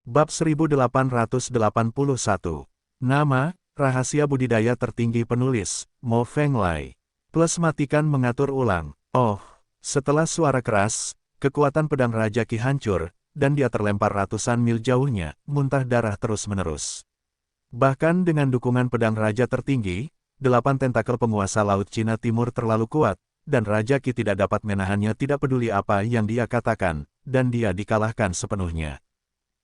Bab 1881. Nama, rahasia budidaya tertinggi penulis, Mo Fenglai. Plus matikan mengatur ulang. Oh, setelah suara keras, kekuatan pedang Raja Qi hancur, dan dia terlempar ratusan mil jauhnya, muntah darah terus-menerus. Bahkan dengan dukungan pedang Raja tertinggi, 8 tentakel penguasa Laut Cina Timur terlalu kuat, dan Raja Qi tidak dapat menahannya, tidak peduli apa yang dia katakan, dan dia dikalahkan sepenuhnya.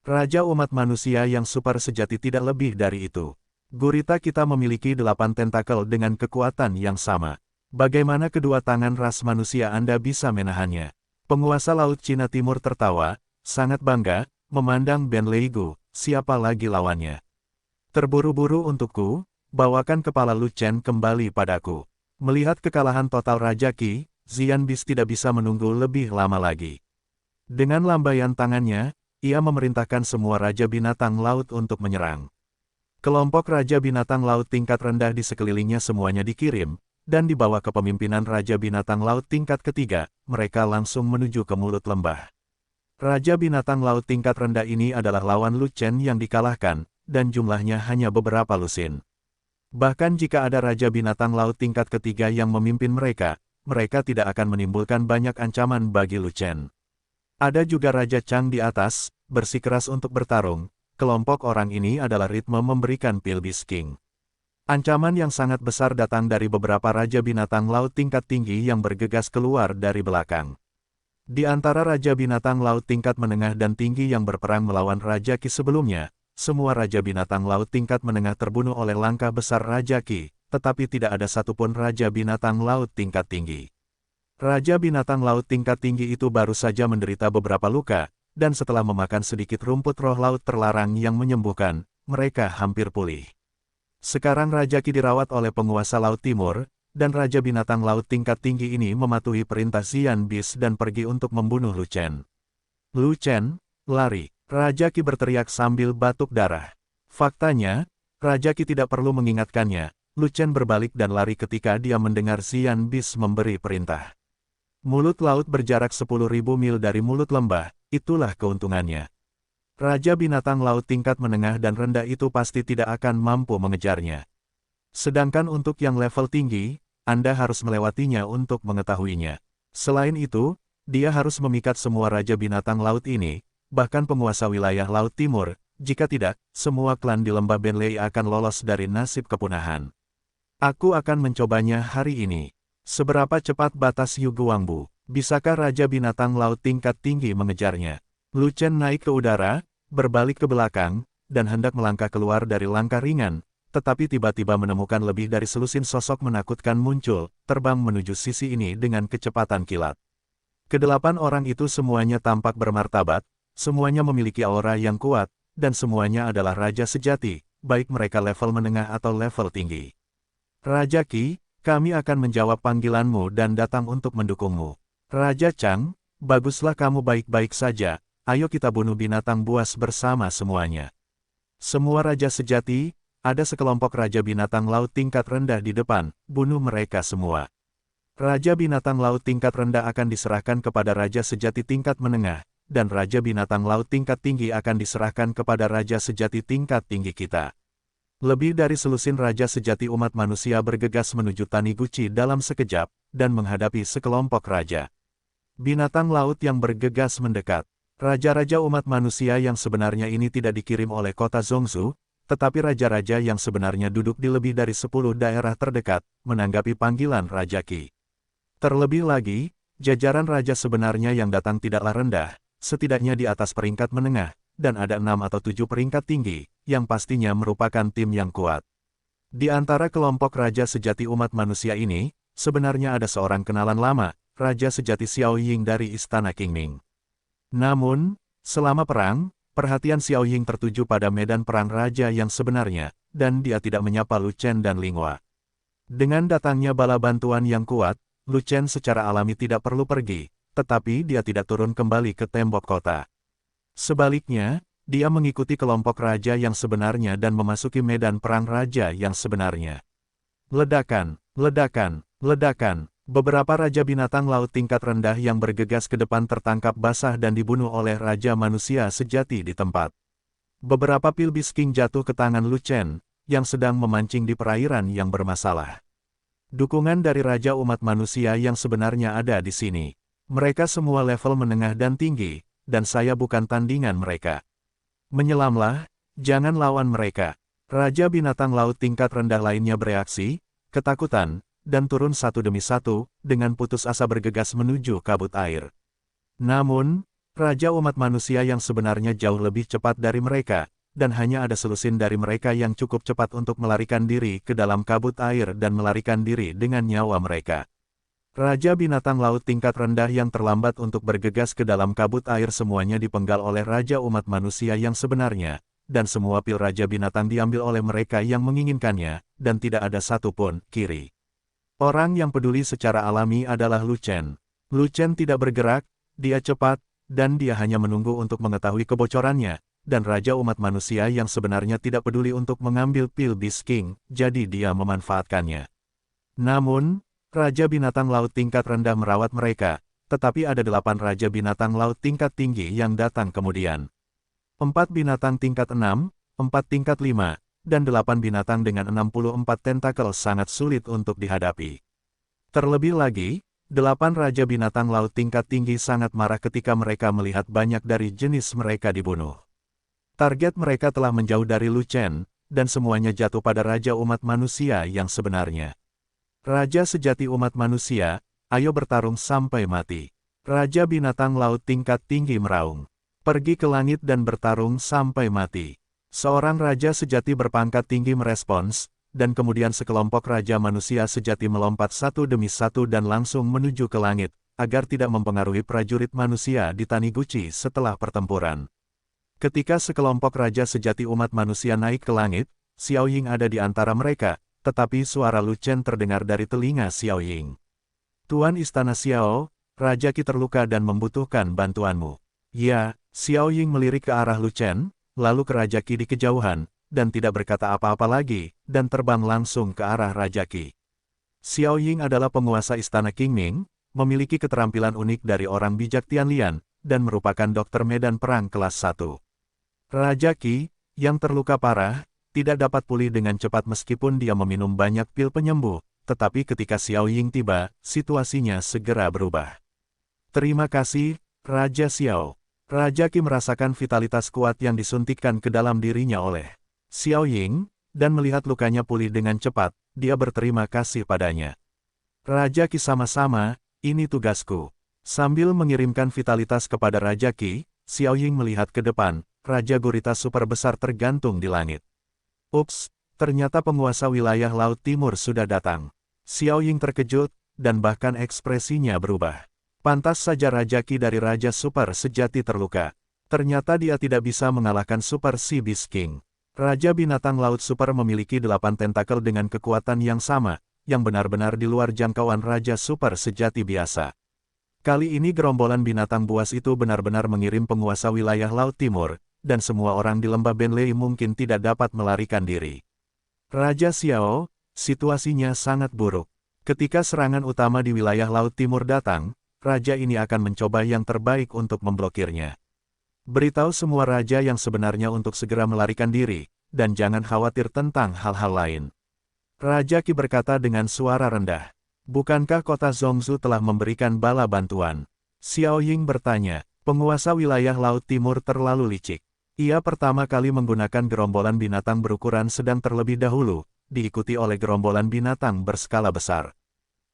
Raja umat manusia yang super sejati tidak lebih dari itu. Gurita kita memiliki 8 tentakel dengan kekuatan yang sama. Bagaimana kedua tangan ras manusia Anda bisa menahannya? Penguasa Laut Cina Timur tertawa, sangat bangga, memandang Ben Leigu, siapa lagi lawannya? Terburu-buru untukku, bawakan kepala Lu Chen kembali padaku. Melihat kekalahan total Raja Qi, Xian Bis tidak bisa menunggu lebih lama lagi. Dengan lambaian tangannya, ia memerintahkan semua Raja Binatang Laut untuk menyerang. Kelompok Raja Binatang Laut tingkat rendah di sekelilingnya semuanya dikirim, dan di bawah kepemimpinan Raja Binatang Laut tingkat ketiga, mereka langsung menuju ke mulut lembah. Raja Binatang Laut tingkat rendah ini adalah lawan Lu Chen yang dikalahkan, dan jumlahnya hanya beberapa lusin. Bahkan jika ada Raja Binatang Laut tingkat ketiga yang memimpin mereka tidak akan menimbulkan banyak ancaman bagi Lu Chen. Ada juga Raja Chang di atas, bersikeras untuk bertarung. Kelompok orang ini adalah ritme memberikan Pilbis King. Ancaman yang sangat besar datang dari beberapa Raja Binatang Laut tingkat tinggi yang bergegas keluar dari belakang. Di antara Raja Binatang Laut tingkat menengah dan tinggi yang berperang melawan Raja Qi sebelumnya, semua Raja Binatang Laut tingkat menengah terbunuh oleh langkah besar Raja Qi, tetapi tidak ada satupun Raja Binatang Laut tingkat tinggi. Raja Binatang Laut tingkat tinggi itu baru saja menderita beberapa luka, dan setelah memakan sedikit rumput roh laut terlarang yang menyembuhkan, mereka hampir pulih. Sekarang Raja Qi dirawat oleh penguasa Laut Timur, dan Raja Binatang Laut tingkat tinggi ini mematuhi perintah Xian Bis dan pergi untuk membunuh Lu Chen. Lu Chen, lari! Raja Qi berteriak sambil batuk darah. Faktanya, Raja Qi tidak perlu mengingatkannya, Lu Chen berbalik dan lari ketika dia mendengar Xian Bis memberi perintah. Mulut laut berjarak 10.000 mil dari mulut lembah, itulah keuntungannya. Raja Binatang Laut tingkat menengah dan rendah itu pasti tidak akan mampu mengejarnya. Sedangkan untuk yang level tinggi, Anda harus melewatinya untuk mengetahuinya. Selain itu, dia harus memikat semua Raja Binatang Laut ini, bahkan penguasa wilayah Laut Timur, jika tidak, semua klan di lembah Benlei akan lolos dari nasib kepunahan. Aku akan mencobanya hari ini. Seberapa cepat batas Yu Guangbu? Bisakah Raja Binatang Laut tingkat tinggi mengejarnya? Lu Chen naik ke udara, berbalik ke belakang, dan hendak melangkah keluar dari langkah ringan, tetapi tiba-tiba menemukan lebih dari selusin sosok menakutkan muncul, terbang menuju sisi ini dengan kecepatan kilat. Kedelapan orang itu semuanya tampak bermartabat, semuanya memiliki aura yang kuat, dan semuanya adalah raja sejati, baik mereka level menengah atau level tinggi. Raja Qi, kami akan menjawab panggilanmu dan datang untuk mendukungmu. Raja Chang, baguslah kamu baik-baik saja, ayo kita bunuh binatang buas bersama semuanya. Semua raja sejati, ada sekelompok Raja Binatang Laut tingkat rendah di depan, bunuh mereka semua. Raja Binatang Laut tingkat rendah akan diserahkan kepada Raja Sejati tingkat menengah, dan Raja Binatang Laut tingkat tinggi akan diserahkan kepada Raja Sejati tingkat tinggi kita. Lebih dari selusin Raja Sejati umat manusia bergegas menuju Taniguchi dalam sekejap, dan menghadapi sekelompok Raja Binatang Laut yang bergegas mendekat. Raja-raja umat manusia yang sebenarnya ini tidak dikirim oleh kota Zhongzhou, tetapi raja-raja yang sebenarnya duduk di lebih dari 10 daerah terdekat, menanggapi panggilan Raja Qi. Terlebih lagi, jajaran raja sebenarnya yang datang tidaklah rendah, setidaknya di atas peringkat menengah, dan ada 6 atau 7 peringkat tinggi, yang pastinya merupakan tim yang kuat. Di antara kelompok Raja Sejati umat manusia ini, sebenarnya ada seorang kenalan lama, Raja Sejati Xiao Ying dari Istana Qingming. Namun, selama perang, perhatian Xiao Ying tertuju pada medan perang raja yang sebenarnya, dan dia tidak menyapa Lu Chen dan Linghua. Dengan datangnya bala bantuan yang kuat, Lu Chen secara alami tidak perlu pergi, tetapi dia tidak turun kembali ke tembok kota. Sebaliknya, dia mengikuti kelompok raja yang sebenarnya dan memasuki medan perang raja yang sebenarnya. Ledakan, ledakan, ledakan. Beberapa Raja Binatang Laut tingkat rendah yang bergegas ke depan tertangkap basah dan dibunuh oleh Raja Manusia Sejati di tempat. Beberapa pil Bisking jatuh ke tangan Lu Chen, yang sedang memancing di perairan yang bermasalah. Dukungan dari Raja Umat Manusia yang sebenarnya ada di sini. Mereka semua level menengah dan tinggi, dan saya bukan tandingan mereka. Menyelamlah, jangan lawan mereka. Raja binatang laut tingkat rendah lainnya bereaksi, ketakutan, dan turun satu demi satu, dengan putus asa bergegas menuju kabut air. Namun, Raja Umat Manusia yang sebenarnya jauh lebih cepat dari mereka, dan hanya ada selusin dari mereka yang cukup cepat untuk melarikan diri ke dalam kabut air dan melarikan diri dengan nyawa mereka. Raja binatang laut tingkat rendah yang terlambat untuk bergegas ke dalam kabut air semuanya dipenggal oleh Raja Umat Manusia yang sebenarnya, dan semua pil Raja binatang diambil oleh mereka yang menginginkannya, dan tidak ada satupun kiri. Orang yang peduli secara alami adalah Lu Chen. Lu Chen tidak bergerak, dia cepat, dan dia hanya menunggu untuk mengetahui kebocorannya, dan Raja Umat Manusia yang sebenarnya tidak peduli untuk mengambil pil Bisking, jadi dia memanfaatkannya. Namun, Raja Binatang Laut tingkat rendah merawat mereka, tetapi ada 8 Raja Binatang Laut tingkat tinggi yang datang kemudian. 4 binatang tingkat 6, 4 tingkat 5, dan 8 binatang dengan 64 tentakel sangat sulit untuk dihadapi. Terlebih lagi, 8 Raja Binatang Laut tingkat tinggi sangat marah ketika mereka melihat banyak dari jenis mereka dibunuh. Target mereka telah menjauh dari Lu Chen, dan semuanya jatuh pada Raja Umat Manusia yang sebenarnya. Raja sejati umat manusia, ayo bertarung sampai mati. Raja Binatang Laut tingkat tinggi meraung. Pergi ke langit dan bertarung sampai mati. Seorang Raja sejati berpangkat tinggi merespons, dan kemudian sekelompok Raja Manusia sejati melompat satu demi satu dan langsung menuju ke langit, agar tidak mempengaruhi prajurit manusia di Taniguchi setelah pertempuran. Ketika sekelompok Raja sejati umat manusia naik ke langit, Xiao Ying ada di antara mereka, tetapi suara Lu Chen terdengar dari telinga Xiao Ying. Tuan Istana Xiao, Raja Qi terluka dan membutuhkan bantuanmu. Ya, Xiao Ying melirik ke arah Lu Chen, lalu ke Raja Qi di kejauhan, dan tidak berkata apa-apa lagi, dan terbang langsung ke arah Raja Qi. Xiao Ying adalah penguasa Istana Qingming, memiliki keterampilan unik dari orang bijak Tianlian, dan merupakan dokter medan perang kelas 1. Raja Qi, yang terluka parah, tidak dapat pulih dengan cepat meskipun dia meminum banyak pil penyembuh, tetapi ketika Xiao Ying tiba, situasinya segera berubah. Terima kasih, Raja Xiao. Raja Qi merasakan vitalitas kuat yang disuntikkan ke dalam dirinya oleh Xiao Ying, dan melihat lukanya pulih dengan cepat, dia berterima kasih padanya. Raja Qi sama-sama, ini tugasku. Sambil mengirimkan vitalitas kepada Raja Qi, Xiao Ying melihat ke depan, Raja Gurita super besar tergantung di langit. Ups, ternyata penguasa wilayah Laut Timur sudah datang. Xiao Ying terkejut, dan bahkan ekspresinya berubah. Pantas saja Raja Qi dari Raja Super sejati terluka. Ternyata dia tidak bisa mengalahkan Super Sea Beast King. Raja Binatang Laut Super memiliki 8 tentakel dengan kekuatan yang sama, yang benar-benar di luar jangkauan Raja Super sejati biasa. Kali ini gerombolan binatang buas itu benar-benar mengirim penguasa wilayah Laut Timur, dan semua orang di lembah Benlei mungkin tidak dapat melarikan diri. Raja Xiao, situasinya sangat buruk. Ketika serangan utama di wilayah Laut Timur datang, raja ini akan mencoba yang terbaik untuk memblokirnya. Beritahu semua raja yang sebenarnya untuk segera melarikan diri, dan jangan khawatir tentang hal-hal lain. Raja Qi berkata dengan suara rendah. Bukankah kota Zhongzhou telah memberikan bala bantuan? Xiao Ying bertanya. Penguasa wilayah Laut Timur terlalu licik. Ia pertama kali menggunakan gerombolan binatang berukuran sedang terlebih dahulu, diikuti oleh gerombolan binatang berskala besar.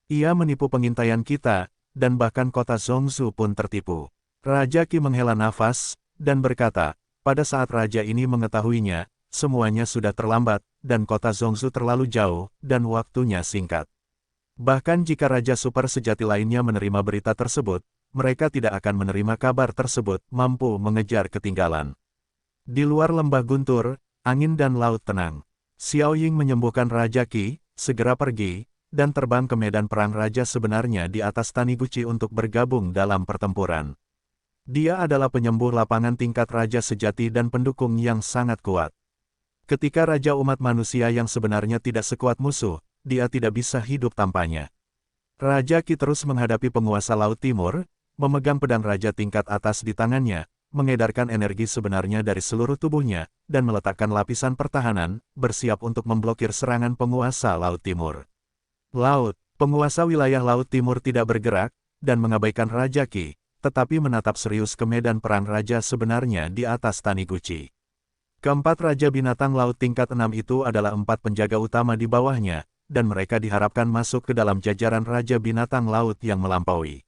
Ia menipu pengintaian kita, dan bahkan kota Zhongzhou pun tertipu. Raja Qi menghela nafas, dan berkata, pada saat raja ini mengetahuinya, semuanya sudah terlambat, dan kota Zhongzhou terlalu jauh, dan waktunya singkat. Bahkan jika Raja Super sejati lainnya menerima berita tersebut, mereka tidak akan menerima kabar tersebut, mampu mengejar ketinggalan. Di luar lembah guntur, angin dan laut tenang. Xiao Ying menyembuhkan Raja Qi, segera pergi, dan terbang ke medan perang raja sebenarnya di atas Taniguchi untuk bergabung dalam pertempuran. Dia adalah penyembuh lapangan tingkat raja sejati dan pendukung yang sangat kuat. Ketika Raja Umat Manusia yang sebenarnya tidak sekuat musuh, dia tidak bisa hidup tanpanya. Raja Qi terus menghadapi penguasa Laut Timur, memegang pedang raja tingkat atas di tangannya, mengedarkan energi sebenarnya dari seluruh tubuhnya, dan meletakkan lapisan pertahanan, bersiap untuk memblokir serangan penguasa Laut Timur. Laut, penguasa wilayah Laut Timur tidak bergerak, dan mengabaikan Raja Qi, tetapi menatap serius ke medan perang raja sebenarnya di atas Taniguchi. Keempat Raja Binatang Laut tingkat 6 itu adalah 4 penjaga utama di bawahnya, dan mereka diharapkan masuk ke dalam jajaran Raja Binatang Laut yang melampaui.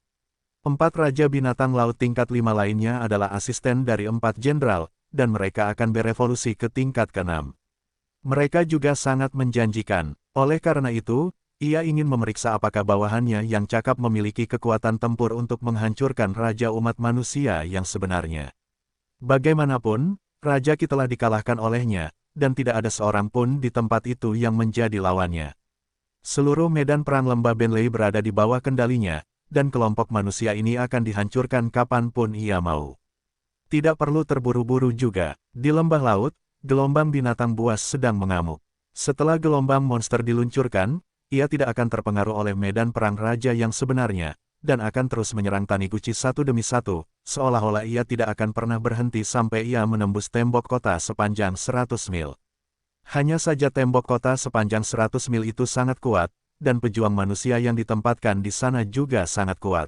4 Raja Binatang Laut tingkat 5 lainnya adalah asisten dari 4 jenderal, dan mereka akan berevolusi ke tingkat ke-6. Mereka juga sangat menjanjikan. Oleh karena itu, ia ingin memeriksa apakah bawahannya yang cakap memiliki kekuatan tempur untuk menghancurkan Raja Umat Manusia yang sebenarnya. Bagaimanapun, Raja Qi telah dikalahkan olehnya, dan tidak ada seorang pun di tempat itu yang menjadi lawannya. Seluruh medan perang lembah Benlei berada di bawah kendalinya, dan kelompok manusia ini akan dihancurkan kapanpun ia mau. Tidak perlu terburu-buru juga. Di lembah laut, gelombang binatang buas sedang mengamuk. Setelah gelombang monster diluncurkan, ia tidak akan terpengaruh oleh medan perang raja yang sebenarnya, dan akan terus menyerang Taniguchi satu demi satu, seolah-olah ia tidak akan pernah berhenti sampai ia menembus tembok kota sepanjang 100 mil. Hanya saja tembok kota sepanjang 100 mil itu sangat kuat, dan pejuang manusia yang ditempatkan di sana juga sangat kuat.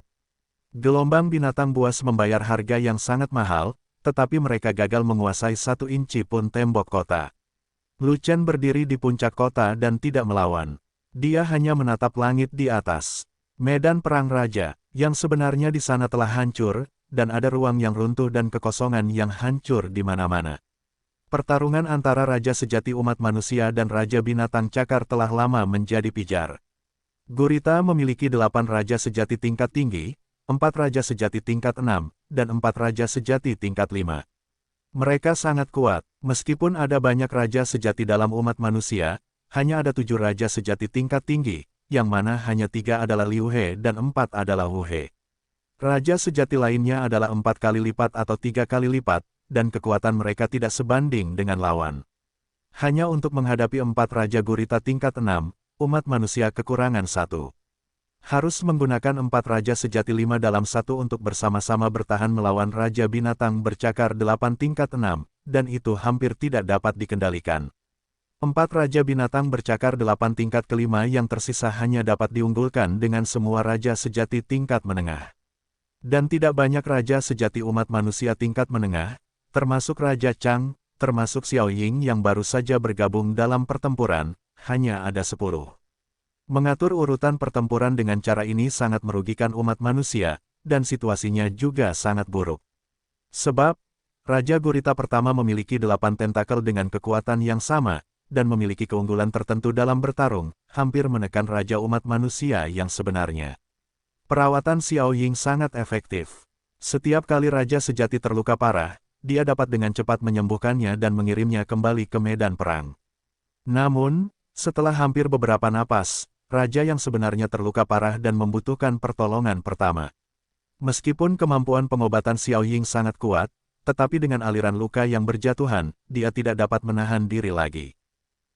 Gelombang binatang buas membayar harga yang sangat mahal, tetapi mereka gagal menguasai 1 inci pun tembok kota. Lu Chen berdiri di puncak kota dan tidak melawan. Dia hanya menatap langit di atas. Medan perang raja, yang sebenarnya di sana telah hancur, dan ada ruang yang runtuh dan kekosongan yang hancur di mana-mana. Pertarungan antara Raja Sejati Umat Manusia dan Raja Binatang Cakar telah lama menjadi pijar. Gurita memiliki 8 Raja Sejati tingkat tinggi, 4 Raja Sejati tingkat 6, dan 4 Raja Sejati tingkat 5. Mereka sangat kuat, meskipun ada banyak Raja Sejati dalam umat manusia, hanya ada 7 Raja Sejati tingkat tinggi, yang mana hanya 3 adalah Liu He dan 4 adalah Wu He. Raja Sejati lainnya adalah 4 kali lipat atau 3 kali lipat, dan kekuatan mereka tidak sebanding dengan lawan. Hanya untuk menghadapi 4 Raja Gurita tingkat 6, umat manusia kekurangan 1. Harus menggunakan 4 Raja Sejati 5 dalam 1 untuk bersama-sama bertahan melawan Raja Binatang Bercakar 8 tingkat 6, dan itu hampir tidak dapat dikendalikan. 4 Raja Binatang Bercakar 8 tingkat kelima yang tersisa hanya dapat diunggulkan dengan semua Raja Sejati tingkat menengah. Dan tidak banyak Raja Sejati umat manusia tingkat menengah, termasuk Raja Chang, termasuk Xiao Ying yang baru saja bergabung dalam pertempuran, hanya ada 10. Mengatur urutan pertempuran dengan cara ini sangat merugikan umat manusia, dan situasinya juga sangat buruk. Sebab, Raja Gurita pertama memiliki 8 tentakel dengan kekuatan yang sama, dan memiliki keunggulan tertentu dalam bertarung, hampir menekan Raja umat manusia yang sebenarnya. Perawatan Xiao Ying sangat efektif. Setiap kali Raja Sejati terluka parah, dia dapat dengan cepat menyembuhkannya dan mengirimnya kembali ke medan perang. Namun, setelah hampir beberapa napas, Raja yang sebenarnya terluka parah dan membutuhkan pertolongan pertama. Meskipun kemampuan pengobatan Xiao Ying sangat kuat, tetapi dengan aliran luka yang berjatuhan, dia tidak dapat menahan diri lagi.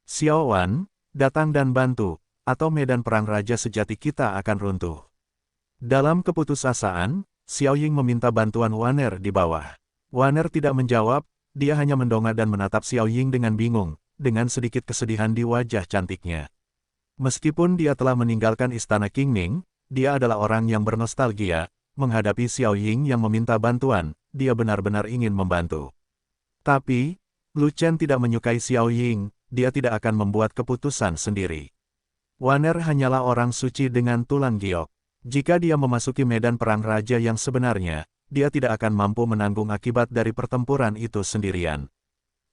Xiao Wan, datang dan bantu, atau medan perang Raja Sejati kita akan runtuh. Dalam keputusasaan, Xiao Ying meminta bantuan Waner di bawah. Waner tidak menjawab, dia hanya mendongak dan menatap Xiao Ying dengan bingung, dengan sedikit kesedihan di wajah cantiknya. Meskipun dia telah meninggalkan istana Qingning, dia adalah orang yang bernostalgia, menghadapi Xiao Ying yang meminta bantuan, dia benar-benar ingin membantu. Tapi, Lu Chen tidak menyukai Xiao Ying, dia tidak akan membuat keputusan sendiri. Waner hanyalah orang suci dengan tulang giok. Jika dia memasuki medan perang raja yang sebenarnya, dia tidak akan mampu menanggung akibat dari pertempuran itu sendirian.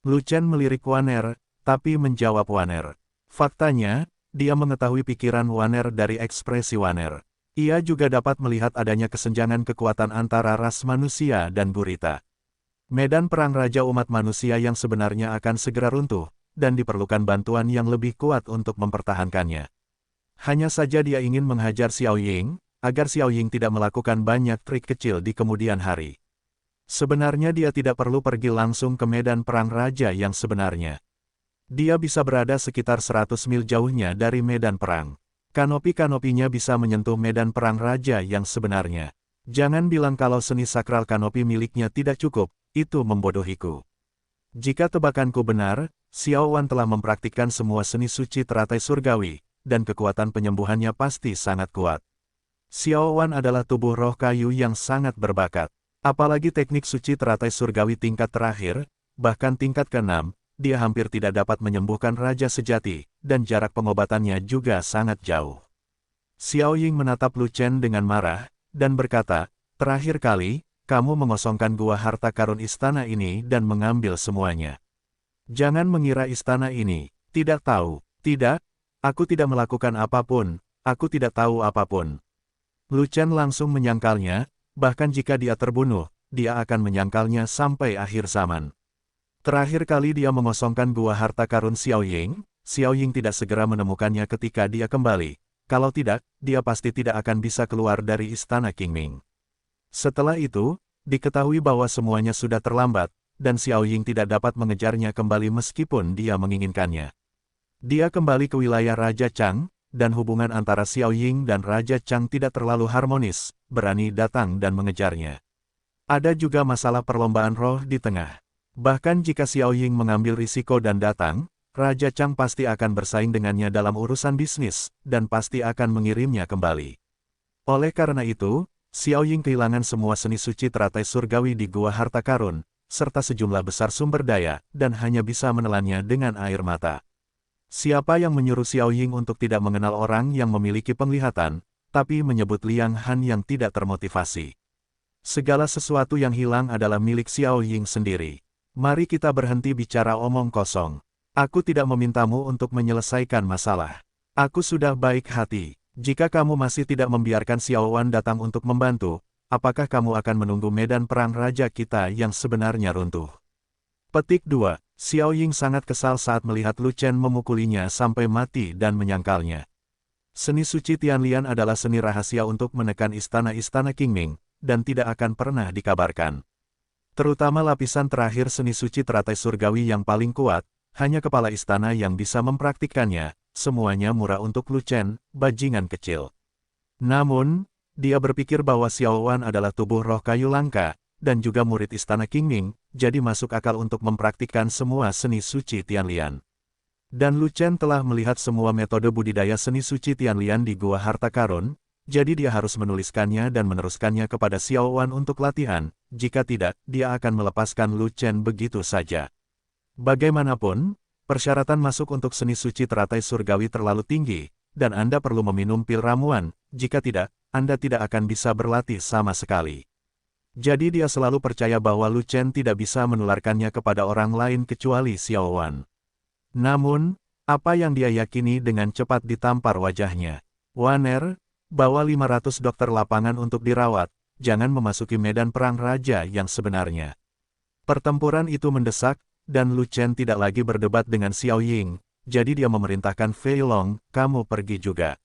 Lu Chen melirik Waner, tapi menjawab Waner. Faktanya, dia mengetahui pikiran Waner dari ekspresi Waner. Ia juga dapat melihat adanya kesenjangan kekuatan antara ras manusia dan gurita. Medan perang raja umat manusia yang sebenarnya akan segera runtuh, dan diperlukan bantuan yang lebih kuat untuk mempertahankannya. Hanya saja dia ingin menghajar Xiao Ying, agar Xiao Ying tidak melakukan banyak trik kecil di kemudian hari. Sebenarnya dia tidak perlu pergi langsung ke medan perang raja yang sebenarnya. Dia bisa berada sekitar 100 mil jauhnya dari medan perang. Kanopi-kanopinya bisa menyentuh medan perang raja yang sebenarnya. Jangan bilang kalau seni sakral kanopi miliknya tidak cukup, itu membodohiku. Jika tebakanku benar, Xiao Wan telah mempraktikkan semua seni suci teratai surgawi, dan kekuatan penyembuhannya pasti sangat kuat. Xiao Wan adalah tubuh roh kayu yang sangat berbakat. Apalagi teknik suci teratai surgawi tingkat terakhir, bahkan tingkat ke-6, dia hampir tidak dapat menyembuhkan raja sejati, dan jarak pengobatannya juga sangat jauh. Xiao Ying menatap Lu Chen dengan marah, dan berkata, "Terakhir kali, kamu mengosongkan gua harta karun istana ini dan mengambil semuanya. Jangan mengira istana ini, tidak tahu, tidak, aku tidak melakukan apapun, aku tidak tahu apapun." Lu Chen langsung menyangkalnya, bahkan jika dia terbunuh, dia akan menyangkalnya sampai akhir zaman. Terakhir kali dia mengosongkan gua harta karun Xiao Ying tidak segera menemukannya ketika dia kembali. Kalau tidak, dia pasti tidak akan bisa keluar dari istana Qingming. Setelah itu, diketahui bahwa semuanya sudah terlambat, dan Xiao Ying tidak dapat mengejarnya kembali meskipun dia menginginkannya. Dia kembali ke wilayah Raja Chang, dan hubungan antara Xiao Ying dan Raja Chang tidak terlalu harmonis, berani datang dan mengejarnya. Ada juga masalah perlombaan roh di tengah. Bahkan jika Xiao Ying mengambil risiko dan datang, Raja Chang pasti akan bersaing dengannya dalam urusan bisnis, dan pasti akan mengirimnya kembali. Oleh karena itu, Xiao Ying kehilangan semua seni suci teratai surgawi di Gua Harta Karun, serta sejumlah besar sumber daya, dan hanya bisa menelannya dengan air mata. Siapa yang menyuruh Xiao Ying untuk tidak mengenal orang yang memiliki penglihatan, tapi menyebut Liang Han yang tidak termotivasi? Segala sesuatu yang hilang adalah milik Xiao Ying sendiri. Mari kita berhenti bicara omong kosong. Aku tidak memintamu untuk menyelesaikan masalah. Aku sudah baik hati. Jika kamu masih tidak membiarkan Xiao Wan datang untuk membantu, apakah kamu akan menunggu medan perang raja kita yang sebenarnya runtuh? Petik 2. Xiao Ying sangat kesal saat melihat Lu Chen memukulinya sampai mati dan menyangkalnya. Seni suci Tianlian adalah seni rahasia untuk menekan istana-istana Qingming, dan tidak akan pernah dikabarkan. Terutama lapisan terakhir seni suci teratai surgawi yang paling kuat, hanya kepala istana yang bisa mempraktikkannya, semuanya murah untuk Lu Chen, bajingan kecil. Namun, dia berpikir bahwa Xiao Wan adalah tubuh roh kayu langka, dan juga murid istana Qingming, jadi masuk akal untuk mempraktikkan semua seni suci Tianlian. Dan Lu Chen telah melihat semua metode budidaya seni suci Tianlian di Gua Harta Karun, jadi dia harus menuliskannya dan meneruskannya kepada Xiao Wan untuk latihan, jika tidak, dia akan melepaskan Lu Chen begitu saja. Bagaimanapun, persyaratan masuk untuk seni suci teratai surgawi terlalu tinggi, dan Anda perlu meminum pil ramuan, jika tidak, Anda tidak akan bisa berlatih sama sekali. Jadi dia selalu percaya bahwa Lu Chen tidak bisa menularkannya kepada orang lain kecuali Xiao Wan. Namun, apa yang dia yakini dengan cepat ditampar wajahnya. "Waner, bawa 500 dokter lapangan untuk dirawat, jangan memasuki medan perang raja yang sebenarnya." Pertempuran itu mendesak, dan Lu Chen tidak lagi berdebat dengan Xiao Ying, jadi dia memerintahkan Fei Long, "Kamu pergi juga."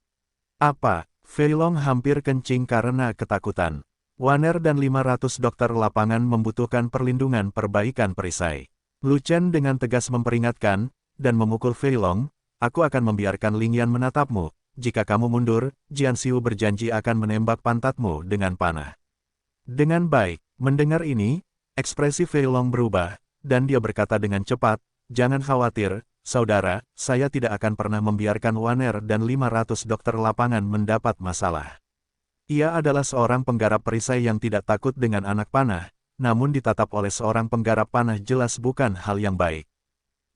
"Apa?" Fei Long hampir kencing karena ketakutan. Waner dan 500 dokter lapangan membutuhkan perlindungan perbaikan perisai. Lu Chen dengan tegas memperingatkan, dan memukul Fei Long, "Aku akan membiarkan Ling Yan menatapmu, jika kamu mundur, Jian Xiu berjanji akan menembak pantatmu dengan panah." Dengan baik, mendengar ini, ekspresi Fei Long berubah, dan dia berkata dengan cepat, "Jangan khawatir, saudara, saya tidak akan pernah membiarkan Waner dan 500 dokter lapangan mendapat masalah. Ia adalah seorang penggarap perisai yang tidak takut dengan anak panah, namun ditatap oleh seorang penggarap panah jelas bukan hal yang baik.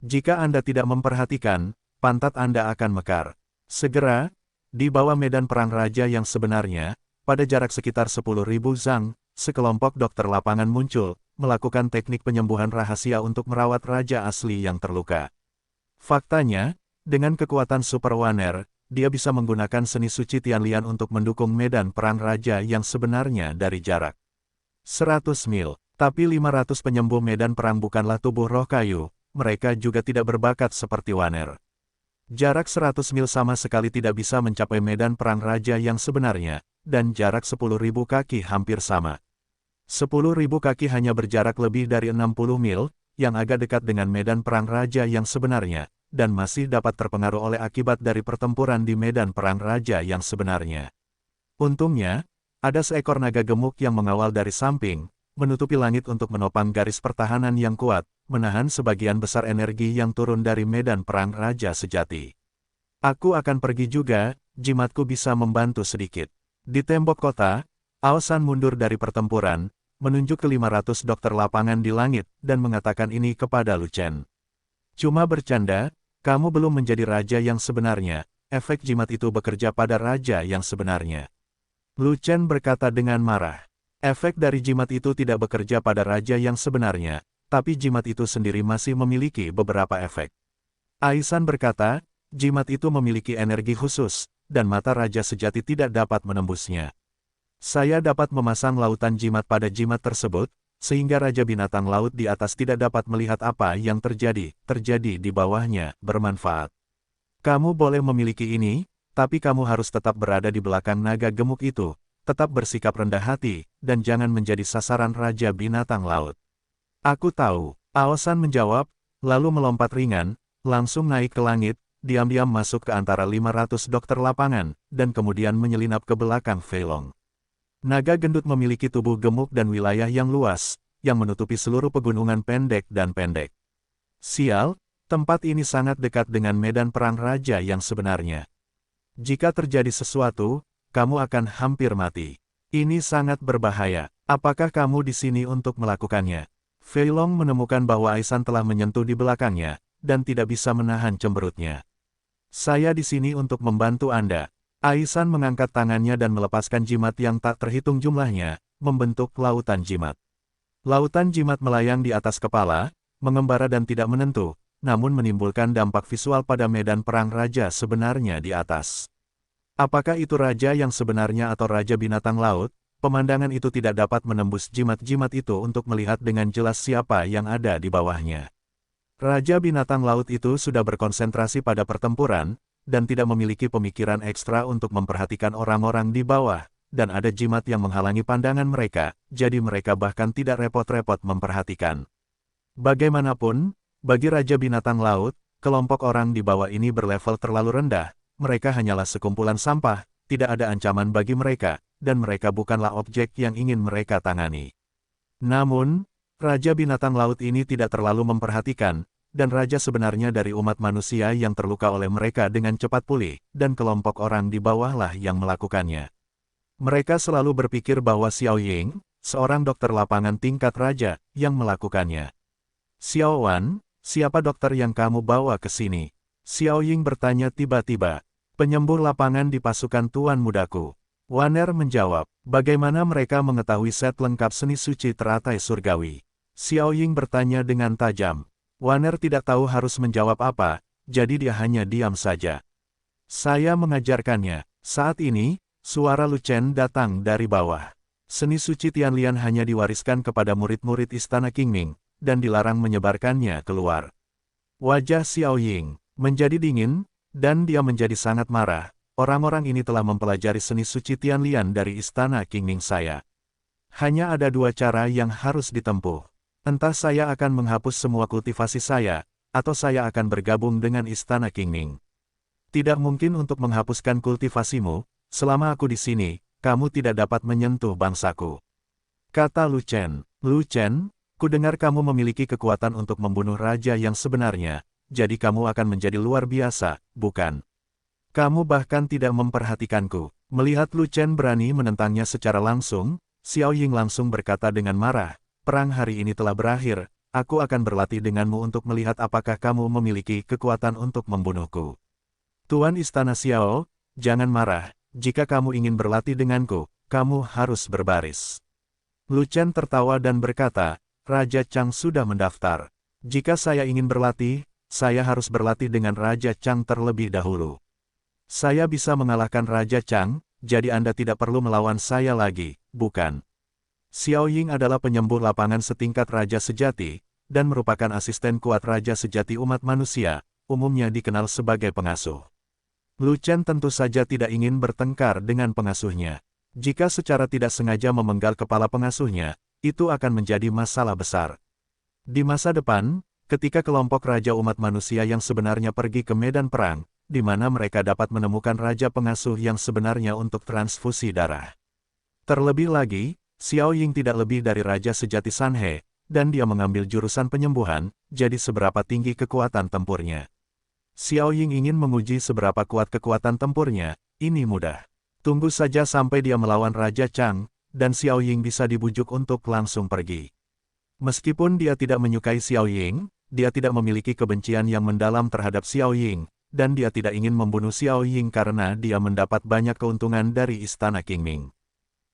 Jika Anda tidak memperhatikan, pantat Anda akan mekar." Segera, di bawah medan perang raja yang sebenarnya, pada jarak sekitar 10.000 zang, sekelompok dokter lapangan muncul, melakukan teknik penyembuhan rahasia untuk merawat raja asli yang terluka. Faktanya, dengan kekuatan Super Waner, dia bisa menggunakan seni suci Tianlian untuk mendukung medan perang raja yang sebenarnya dari jarak 100 mil. Tapi 500 penyembuh medan perang bukanlah tubuh roh kayu, mereka juga tidak berbakat seperti Waner. Jarak 100 mil sama sekali tidak bisa mencapai medan perang raja yang sebenarnya, dan jarak 10.000 kaki hampir sama. 10.000 kaki hanya berjarak lebih dari 60 mil, yang agak dekat dengan medan perang raja yang sebenarnya, dan masih dapat terpengaruh oleh akibat dari pertempuran di medan perang raja yang sebenarnya. Untungnya, Ada seekor naga gemuk yang mengawal dari samping, menutupi langit untuk menopang garis pertahanan yang kuat, menahan sebagian besar energi yang turun dari medan perang Raja Sejati. Aku akan pergi juga, jimatku bisa membantu sedikit. Di tembok kota, Aosan mundur dari pertempuran, menunjuk ke 500 dokter lapangan di langit, dan mengatakan ini kepada Lu Chen. Cuma bercanda, kamu belum menjadi raja yang sebenarnya, efek jimat itu bekerja pada raja yang sebenarnya. Lu Chen berkata dengan marah. Efek dari jimat itu tidak bekerja pada raja yang sebenarnya, tapi jimat itu sendiri masih memiliki beberapa efek. Aisan berkata, jimat itu memiliki energi khusus, dan mata raja sejati tidak dapat menembusnya. Saya dapat memasang lautan jimat pada jimat tersebut, sehingga raja binatang laut di atas tidak dapat melihat apa yang terjadi di bawahnya, bermanfaat. Kamu boleh memiliki ini, tapi kamu harus tetap berada di belakang naga gemuk itu, tetap bersikap rendah hati, dan jangan menjadi sasaran raja binatang laut. Aku tahu, Aosan menjawab, lalu melompat ringan, langsung naik ke langit, diam-diam masuk ke antara 500 dokter lapangan, dan kemudian menyelinap ke belakang Fei Long. Naga gendut memiliki tubuh gemuk dan wilayah yang luas, yang menutupi seluruh pegunungan pendek dan pendek. Sial, tempat ini sangat dekat dengan medan perang raja yang sebenarnya. Jika terjadi sesuatu, kamu akan hampir mati. Ini sangat berbahaya. Apakah kamu di sini untuk melakukannya? Fei Long menemukan bahwa Aisan telah menyentuh di belakangnya, dan tidak bisa menahan cemberutnya. Saya di sini untuk membantu Anda. Aisan mengangkat tangannya dan melepaskan jimat yang tak terhitung jumlahnya, membentuk lautan jimat. Lautan jimat melayang di atas kepala, mengembara dan tidak menentu, namun menimbulkan dampak visual pada medan perang raja sebenarnya di atas. Apakah itu raja yang sebenarnya atau raja binatang laut? Pemandangan itu tidak dapat menembus jimat-jimat itu untuk melihat dengan jelas siapa yang ada di bawahnya. Raja binatang laut itu sudah berkonsentrasi pada pertempuran, dan tidak memiliki pemikiran ekstra untuk memperhatikan orang-orang di bawah, dan ada jimat yang menghalangi pandangan mereka, jadi mereka bahkan tidak repot-repot memperhatikan. Bagaimanapun, bagi Raja Binatang Laut, kelompok orang di bawah ini berlevel terlalu rendah, mereka hanyalah sekumpulan sampah, tidak ada ancaman bagi mereka, dan mereka bukanlah objek yang ingin mereka tangani. Namun, Raja Binatang Laut ini tidak terlalu memperhatikan, dan raja sebenarnya dari umat manusia yang terluka oleh mereka dengan cepat pulih, dan kelompok orang di bawahlah yang melakukannya. Mereka selalu berpikir bahwa Xiao Ying, seorang dokter lapangan tingkat raja, yang melakukannya. Xiao Wan, siapa dokter yang kamu bawa ke sini? Xiao Ying bertanya tiba-tiba. Penyembuh lapangan di pasukan Tuan Mudaku. Waner menjawab, bagaimana mereka mengetahui set lengkap seni suci teratai surgawi? Xiao Ying bertanya dengan tajam. Waner tidak tahu harus menjawab apa, jadi dia hanya diam saja. Saya mengajarkannya. Saat ini, suara Lu Chen datang dari bawah. Seni suci Tianlian hanya diwariskan kepada murid-murid Istana Qingming, dan dilarang menyebarkannya keluar. Wajah Xiao Ying menjadi dingin, dan dia menjadi sangat marah. Orang-orang ini telah mempelajari seni suci Tianlian dari Istana Qingming saya. Hanya ada dua cara yang harus ditempuh. Entah saya akan menghapus semua kultivasi saya, atau saya akan bergabung dengan Istana Qingming. Tidak mungkin untuk menghapuskan kultivasimu, selama aku di sini, kamu tidak dapat menyentuh bangsaku. Kata Lu Chen. Lu Chen, kudengar kamu memiliki kekuatan untuk membunuh raja yang sebenarnya, jadi kamu akan menjadi luar biasa, bukan? Kamu bahkan tidak memperhatikanku. Melihat Lu Chen berani menentangnya secara langsung, Xiao Ying langsung berkata dengan marah, perang hari ini telah berakhir, aku akan berlatih denganmu untuk melihat apakah kamu memiliki kekuatan untuk membunuhku. Tuan Istana Xiao, jangan marah, jika kamu ingin berlatih denganku, kamu harus berbaris. Lu Chen tertawa dan berkata, Raja Chang sudah mendaftar. Jika saya ingin berlatih, saya harus berlatih dengan Raja Chang terlebih dahulu. Saya bisa mengalahkan Raja Chang, jadi Anda tidak perlu melawan saya lagi, bukan? Xiao Ying adalah penyembuh lapangan setingkat Raja Sejati, dan merupakan asisten kuat Raja Sejati umat manusia, umumnya dikenal sebagai pengasuh. Lu Chen tentu saja tidak ingin bertengkar dengan pengasuhnya. Jika secara tidak sengaja memenggal kepala pengasuhnya, itu akan menjadi masalah besar. Di masa depan, ketika kelompok Raja umat manusia yang sebenarnya pergi ke medan perang, di mana mereka dapat menemukan Raja pengasuh yang sebenarnya untuk transfusi darah. Terlebih lagi, Xiao Ying tidak lebih dari Raja Sejati Sanhe, dan dia mengambil jurusan penyembuhan, jadi seberapa tinggi kekuatan tempurnya. Xiao Ying ingin menguji seberapa kuat kekuatan tempurnya, ini mudah. Tunggu saja sampai dia melawan Raja Chang, dan Xiao Ying bisa dibujuk untuk langsung pergi. Meskipun dia tidak menyukai Xiao Ying, dia tidak memiliki kebencian yang mendalam terhadap Xiao Ying, dan dia tidak ingin membunuh Xiao Ying karena dia mendapat banyak keuntungan dari Istana Qingming.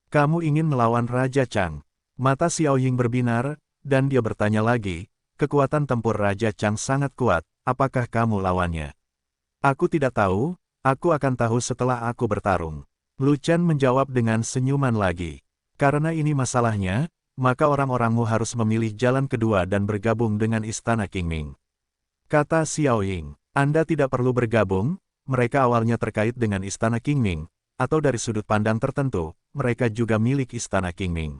Kamu ingin melawan Raja Chang? Mata Xiao Ying berbinar, dan dia bertanya lagi, kekuatan tempur Raja Chang sangat kuat, apakah kamu lawannya? Aku tidak tahu, aku akan tahu setelah aku bertarung. Lu Chen menjawab dengan senyuman lagi. Karena ini masalahnya, maka orang-orangmu harus memilih jalan kedua dan bergabung dengan Istana Qingming. Kata Xiao Ying, Anda tidak perlu bergabung, mereka awalnya terkait dengan Istana Qingming, atau dari sudut pandang tertentu, mereka juga milik Istana Qingming.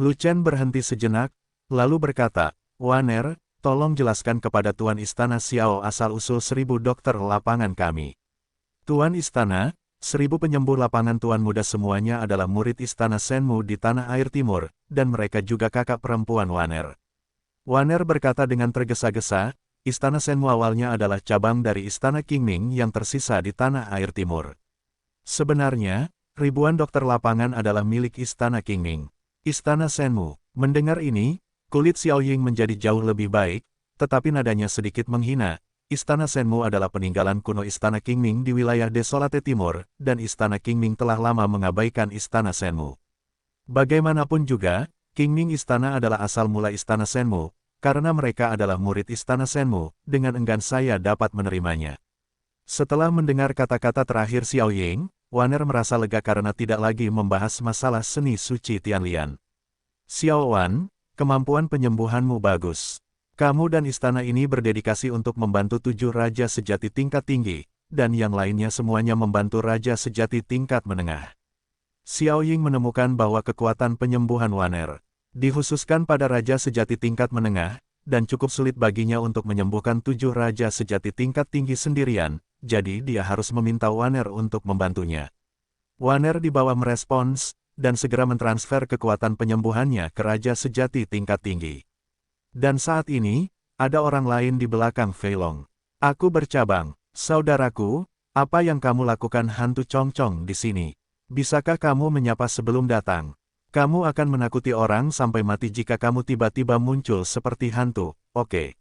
Lu Chen berhenti sejenak, lalu berkata, Waner, tolong jelaskan kepada Tuan Istana Xiao asal-usul 1000 dokter lapangan kami. Tuan Istana, 1000 penyembuh lapangan Tuan Muda semuanya adalah murid Istana Senmu di Tanah Air Timur, dan mereka juga kakak perempuan Waner. Waner berkata dengan tergesa-gesa, Istana Senmu awalnya adalah cabang dari Istana Qingming yang tersisa di Tanah Air Timur. Sebenarnya, ribuan dokter lapangan adalah milik Istana Qingming. Istana Senmu. Mendengar ini, kulit Xiao Ying menjadi jauh lebih baik, tetapi nadanya sedikit menghina. Istana Senmu adalah peninggalan kuno Istana Qingming di wilayah Desolate Timur, dan Istana Qingming telah lama mengabaikan Istana Senmu. Bagaimanapun juga, Qingming Istana adalah asal mula Istana Senmu, karena mereka adalah murid Istana Senmu, dengan enggan saya dapat menerimanya. Setelah mendengar kata-kata terakhir Xiao Ying, Waner merasa lega karena tidak lagi membahas masalah seni suci Tianlian. Xiao Wan, kemampuan penyembuhanmu bagus. Kamu dan istana ini berdedikasi untuk membantu 7 raja sejati tingkat tinggi, dan yang lainnya semuanya membantu raja sejati tingkat menengah. Xiao Ying menemukan bahwa kekuatan penyembuhan Waner dikhususkan pada raja sejati tingkat menengah, dan cukup sulit baginya untuk menyembuhkan 7 raja sejati tingkat tinggi sendirian, jadi dia harus meminta Waner untuk membantunya. Waner dibawa merespons, dan segera mentransfer kekuatan penyembuhannya ke raja sejati tingkat tinggi. Dan saat ini, ada orang lain di belakang Fei Long. Aku bercabang, saudaraku, apa yang kamu lakukan hantu Chong-Chong di sini? Bisakah kamu menyapa sebelum datang? Kamu akan menakuti orang sampai mati jika kamu tiba-tiba muncul seperti hantu, oke?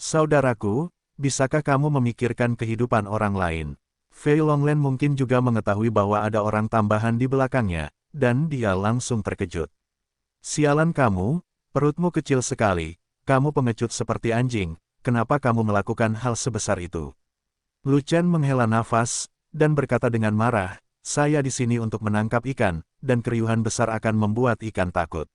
Saudaraku, bisakah kamu memikirkan kehidupan orang lain? Fei Longlen mungkin juga mengetahui bahwa ada orang tambahan di belakangnya, dan dia langsung terkejut. Sialan kamu, perutmu kecil sekali, kamu pengecut seperti anjing, kenapa kamu melakukan hal sebesar itu? Lu Chen menghela nafas, dan berkata dengan marah, saya di sini untuk menangkap ikan, dan keriuhan besar akan membuat ikan takut.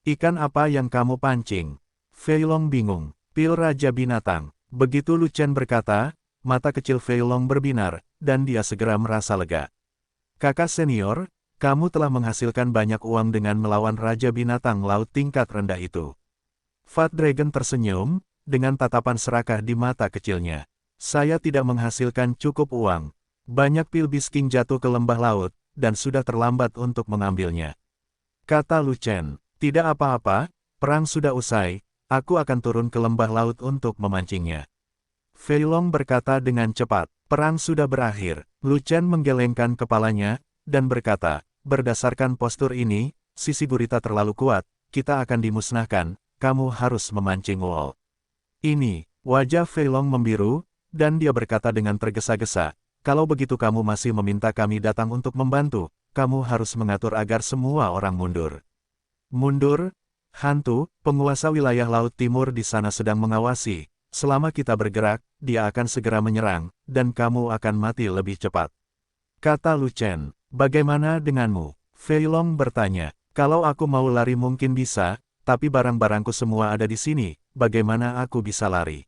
Ikan apa yang kamu pancing? Fei Long bingung, pil Raja Binatang. Begitu Lu Chen berkata, mata kecil Fei Long berbinar, dan dia segera merasa lega. Kakak senior, kamu telah menghasilkan banyak uang dengan melawan Raja Binatang Laut tingkat rendah itu. Fat Dragon tersenyum, dengan tatapan serakah di mata kecilnya. Saya tidak menghasilkan cukup uang. Banyak pil Bisking jatuh ke lembah laut, dan sudah terlambat untuk mengambilnya. Kata Lu Chen, tidak apa-apa, perang sudah usai, aku akan turun ke lembah laut untuk memancingnya. Fei Long berkata dengan cepat, perang sudah berakhir. Lu Chen menggelengkan kepalanya, dan berkata, berdasarkan postur ini, sisi gurita terlalu kuat, kita akan dimusnahkan, kamu harus memancing Wall. Ini, wajah Fei Long membiru, dan dia berkata dengan tergesa-gesa, kalau begitu kamu masih meminta kami datang untuk membantu, kamu harus mengatur agar semua orang mundur. Mundur? Hantu, penguasa wilayah Laut Timur di sana sedang mengawasi, selama kita bergerak, dia akan segera menyerang, dan kamu akan mati lebih cepat. Kata Lu Chen, bagaimana denganmu? Fei Long bertanya, kalau aku mau lari mungkin bisa, tapi barang-barangku semua ada di sini, bagaimana aku bisa lari?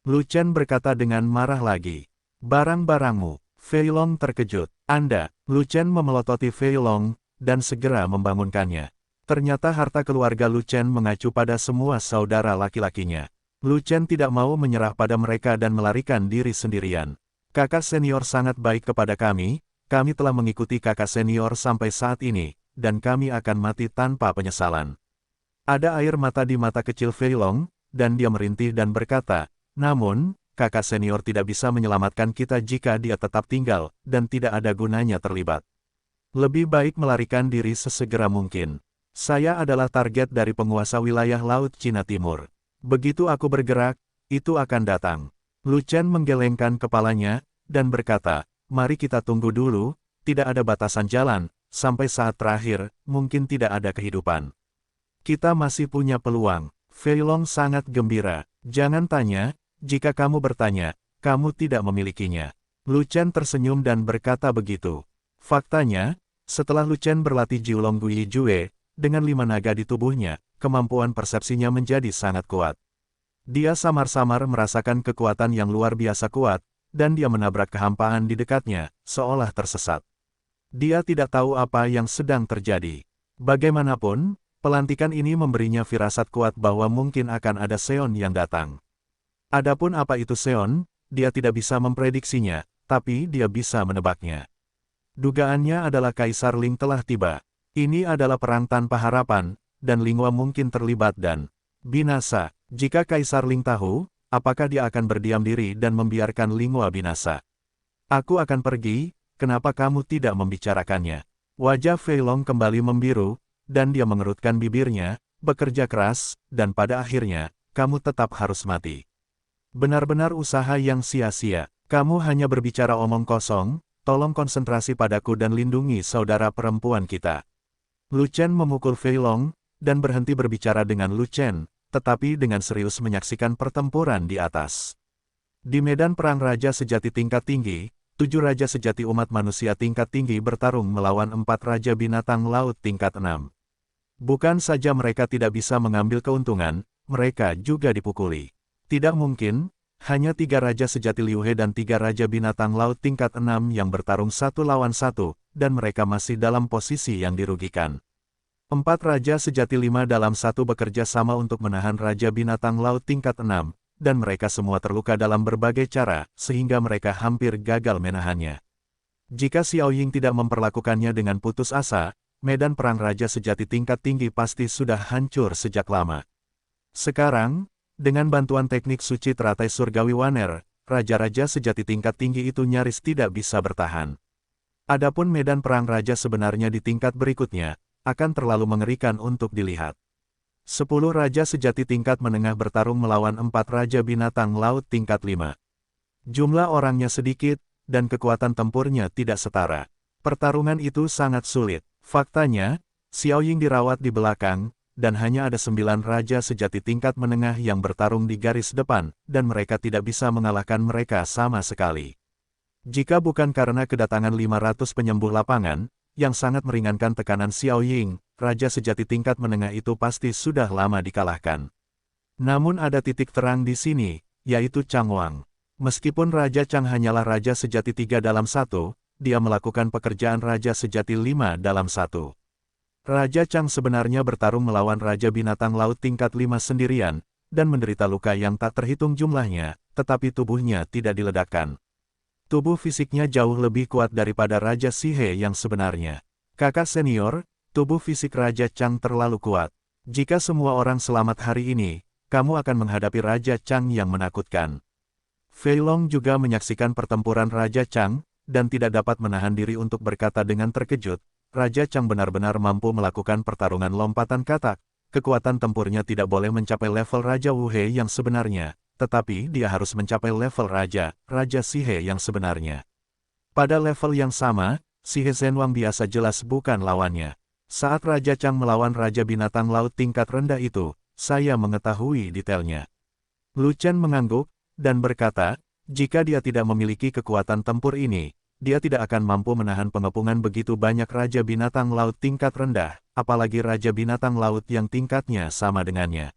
Lu Chen berkata dengan marah lagi. Barang-barangmu. Fei Long terkejut. Anda, Lu Chen memelototi Fei Long, dan segera membangunkannya. Ternyata harta keluarga Lu Chen mengacu pada semua saudara laki-lakinya. Lu Chen tidak mau menyerah pada mereka dan melarikan diri sendirian. Kakak senior sangat baik kepada kami telah mengikuti kakak senior sampai saat ini, dan kami akan mati tanpa penyesalan. Ada air mata di mata kecil Fei Long, dan dia merintih dan berkata, namun, kakak senior tidak bisa menyelamatkan kita jika dia tetap tinggal, dan tidak ada gunanya terlibat. Lebih baik melarikan diri sesegera mungkin. Saya adalah target dari penguasa wilayah Laut Cina Timur. Begitu aku bergerak, itu akan datang. Lu Chen menggelengkan kepalanya, dan berkata, mari kita tunggu dulu, tidak ada batasan jalan, sampai saat terakhir, mungkin tidak ada kehidupan. Kita masih punya peluang. Fei Long sangat gembira. Jangan tanya, jika kamu bertanya, kamu tidak memilikinya. Lu Chen tersenyum dan berkata begitu. Faktanya, setelah Lu Chen berlatih Jiulong Gui Jue, dengan 5 naga di tubuhnya, kemampuan persepsinya menjadi sangat kuat. Dia samar-samar merasakan kekuatan yang luar biasa kuat, dan dia menabrak kehampaan di dekatnya, seolah tersesat. Dia tidak tahu apa yang sedang terjadi. Bagaimanapun, pelantikan ini memberinya firasat kuat bahwa mungkin akan ada Seon yang datang. Adapun apa itu Seon, dia tidak bisa memprediksinya, tapi dia bisa menebaknya. Dugaannya adalah Kaisar Ling telah tiba. Ini adalah perang tanpa harapan, dan Linghua mungkin terlibat dan binasa. Jika Kaisar Ling tahu, apakah dia akan berdiam diri dan membiarkan Linghua binasa? Aku akan pergi, kenapa kamu tidak membicarakannya? Wajah Fei Long kembali membiru, dan dia mengerutkan bibirnya, bekerja keras, dan pada akhirnya, kamu tetap harus mati. Benar-benar usaha yang sia-sia. Kamu hanya berbicara omong kosong, tolong konsentrasi padaku dan lindungi saudara perempuan kita. Lu Chen memukul Fei Long, dan berhenti berbicara dengan Lu Chen, tetapi dengan serius menyaksikan pertempuran di atas. Di medan perang raja sejati tingkat tinggi, 7 raja sejati umat manusia tingkat tinggi bertarung melawan 4 raja binatang laut tingkat 6. Bukan saja mereka tidak bisa mengambil keuntungan, mereka juga dipukuli. Tidak mungkin, hanya 3 raja sejati Liu He dan 3 raja binatang laut tingkat 6 yang bertarung 1 lawan 1, dan mereka masih dalam posisi yang dirugikan. 4 raja sejati 5 dalam 1 bekerja sama untuk menahan raja binatang laut tingkat 6, dan mereka semua terluka dalam berbagai cara, sehingga mereka hampir gagal menahannya. Jika Xiao Ying tidak memperlakukannya dengan putus asa, medan perang raja sejati tingkat tinggi pasti sudah hancur sejak lama. Sekarang, dengan bantuan teknik suci teratai surgawi Waner, raja-raja sejati tingkat tinggi itu nyaris tidak bisa bertahan. Adapun medan perang raja sebenarnya di tingkat berikutnya, akan terlalu mengerikan untuk dilihat. 10 raja sejati tingkat menengah bertarung melawan 4 raja binatang laut tingkat 5. Jumlah orangnya sedikit, dan kekuatan tempurnya tidak setara. Pertarungan itu sangat sulit. Faktanya, Xiao Ying dirawat di belakang, dan hanya ada 9 raja sejati tingkat menengah yang bertarung di garis depan, dan mereka tidak bisa mengalahkan mereka sama sekali. Jika bukan karena kedatangan 500 penyembuh lapangan, yang sangat meringankan tekanan Xiao Ying, raja sejati tingkat menengah itu pasti sudah lama dikalahkan. Namun ada titik terang di sini, yaitu Chang Wang. Meskipun Raja Chang hanyalah raja sejati 3 dalam 1, dia melakukan pekerjaan raja sejati 5 dalam 1. Raja Chang sebenarnya bertarung melawan Raja Binatang Laut tingkat 5 sendirian, dan menderita luka yang tak terhitung jumlahnya, tetapi tubuhnya tidak diledakkan. Tubuh fisiknya jauh lebih kuat daripada Raja Sihe yang sebenarnya. Kakak senior, tubuh fisik Raja Chang terlalu kuat. Jika semua orang selamat hari ini, kamu akan menghadapi Raja Chang yang menakutkan. Fei Long juga menyaksikan pertempuran Raja Chang, dan tidak dapat menahan diri untuk berkata dengan terkejut, Raja Chang benar-benar mampu melakukan pertarungan lompatan katak. Kekuatan tempurnya tidak boleh mencapai level Raja Wu He yang sebenarnya, tetapi dia harus mencapai level Raja Sihe yang sebenarnya. Pada level yang sama, Sihe Zhenwang biasa jelas bukan lawannya. Saat Raja Chang melawan Raja Binatang Laut tingkat rendah itu, saya mengetahui detailnya. Lu Chen mengangguk, dan berkata, jika dia tidak memiliki kekuatan tempur ini, dia tidak akan mampu menahan pengepungan begitu banyak Raja Binatang Laut tingkat rendah, apalagi Raja Binatang Laut yang tingkatnya sama dengannya.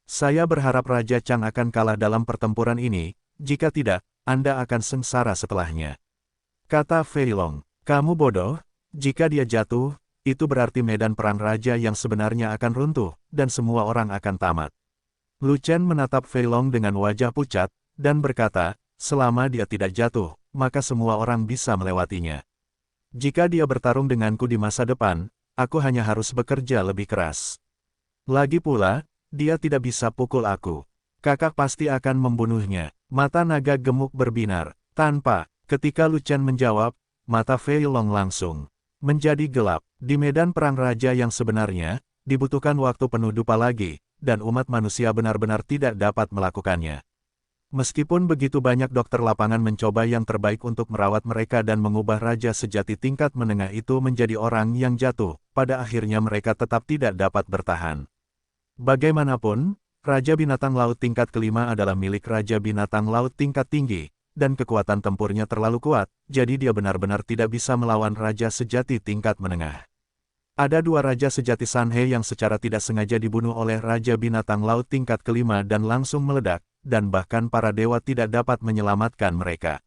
Saya berharap Raja Chang akan kalah dalam pertempuran ini, jika tidak, Anda akan sengsara setelahnya. Kata Fei Long, kamu bodoh, jika dia jatuh, itu berarti medan perang raja yang sebenarnya akan runtuh, dan semua orang akan tamat. Lu Chen menatap Fei Long dengan wajah pucat, dan berkata, selama dia tidak jatuh, maka semua orang bisa melewatinya. Jika dia bertarung denganku di masa depan, aku hanya harus bekerja lebih keras. Lagi pula, dia tidak bisa pukul aku. Kakak pasti akan membunuhnya. Mata naga gemuk berbinar. Tanpa, ketika Lu Chen menjawab, mata Fei Long langsung menjadi gelap. Di medan perang raja yang sebenarnya, dibutuhkan waktu penuh dupa lagi, dan umat manusia benar-benar tidak dapat melakukannya. Meskipun begitu banyak dokter lapangan mencoba yang terbaik untuk merawat mereka dan mengubah raja sejati tingkat menengah itu menjadi orang yang jatuh, pada akhirnya mereka tetap tidak dapat bertahan. Bagaimanapun, Raja Binatang Laut tingkat kelima adalah milik Raja Binatang Laut tingkat tinggi, dan kekuatan tempurnya terlalu kuat, jadi dia benar-benar tidak bisa melawan Raja Sejati tingkat menengah. Ada dua Raja Sejati Sanhe yang secara tidak sengaja dibunuh oleh Raja Binatang Laut tingkat kelima dan langsung meledak, dan bahkan para dewa tidak dapat menyelamatkan mereka.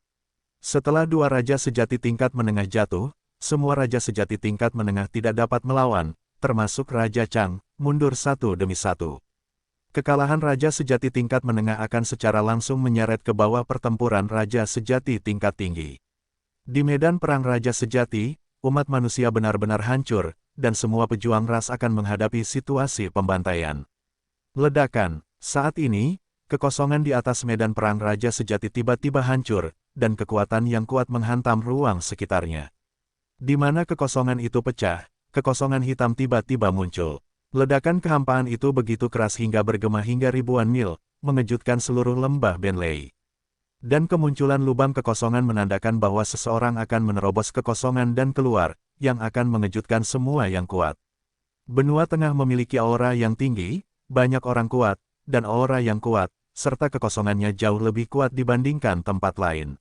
Setelah dua Raja Sejati tingkat menengah jatuh, semua Raja Sejati tingkat menengah tidak dapat melawan, termasuk Raja Chang, mundur satu demi satu. Kekalahan Raja Sejati tingkat menengah akan secara langsung menyeret ke bawah pertempuran Raja Sejati tingkat tinggi. Di medan perang Raja Sejati, umat manusia benar-benar hancur, dan semua pejuang ras akan menghadapi situasi pembantaian. Ledakan. Saat ini, kekosongan di atas medan perang Raja Sejati tiba-tiba hancur, dan kekuatan yang kuat menghantam ruang sekitarnya. Di mana kekosongan itu pecah, kekosongan hitam tiba-tiba muncul. Ledakan kehampaan itu begitu keras hingga bergema hingga ribuan mil, mengejutkan seluruh lembah Benlei. Dan kemunculan lubang kekosongan menandakan bahwa seseorang akan menerobos kekosongan dan keluar, yang akan mengejutkan semua yang kuat. Benua Tengah memiliki aura yang tinggi, banyak orang kuat, dan aura yang kuat, serta kekosongannya jauh lebih kuat dibandingkan tempat lain.